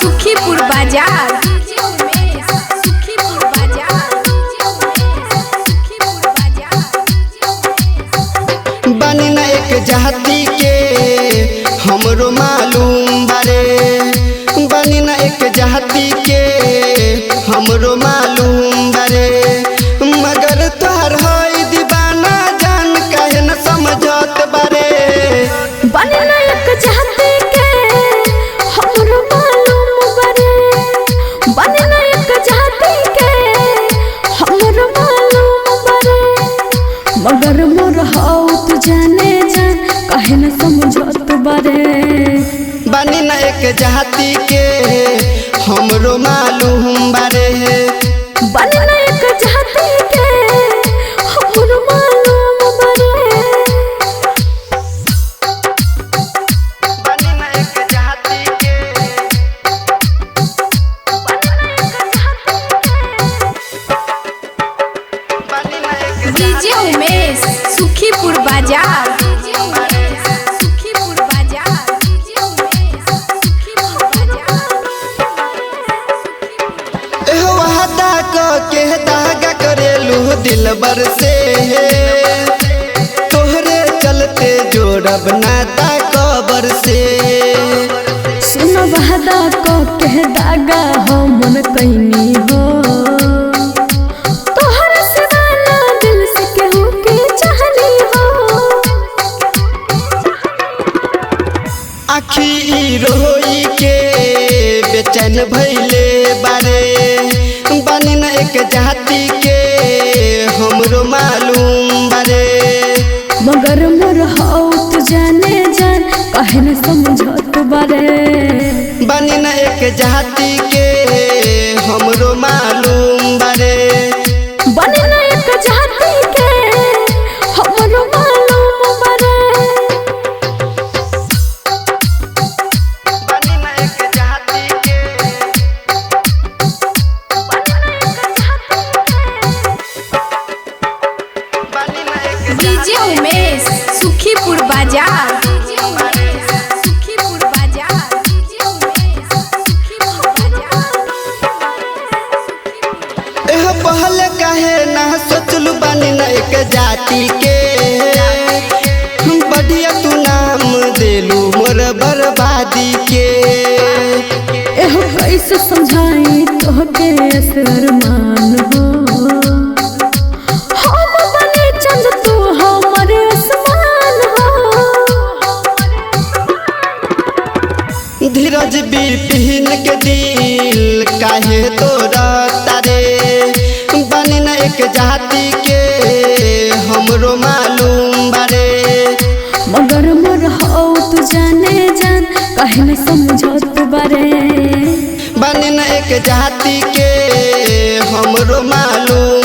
सुखीपुर बाजार बनी ना एक जाति के हमरो मालूम बारे। बनी ना एक जाति के हमरो मालूम बारे। मगर तोहर है दीवाना जान काहे न समझत बारे। बनी ना एक जाति के हमरो मालूम बारे। बनी ना एक जाति के हमरो मालूम बारे। मगर मोर हाउ तू जाने जान काहे न समझत बारे। बनी ना एक जाति के हमरो मालूम बारे। बनी ना एक जाति के हमरो मालूम बारे। बनी ना एक जाति के बनी ना एक डीजे उमेश सुखीपुर बाजार के दागा करेलू दिलबर से। तोहरे चलते जोड़ब नाता कबर से। सुन बहदा को के दागा हो मन कहनी हो। तोहर सिवाना दिल से केहू के चाहनी हो। आखी रोई के बेचैन भइले बारे। बनी ना एक जाति के हमरो मालूम बारे। मगर मोर हाउ तू जाने जान काहे न समझत बारे। बनी ना एक जाति के हमरो मालूम बारे। बनी ना एक जाति के हमरो मालूम बारे। बनी ना एक जाति के डीजे उमेश सुखीपुर बाजार पहल काहे ना सोचलू। बनी ना एक जाति के बढ़िया तू नाम देलू मोर बर्बादी के। एहो कैसे समझाई तोहके असरमान हो। हम बने चंद तू हमरे आसमान हो। धीरज बिपिन के दिल काहे तोरा तारे। बनी ना एक जाति के हमरो मालूम बारे। मगर मोर हाउ तू जाने जान काहे न समझत बारे। बनी ना एक जाति के हमरो मालूम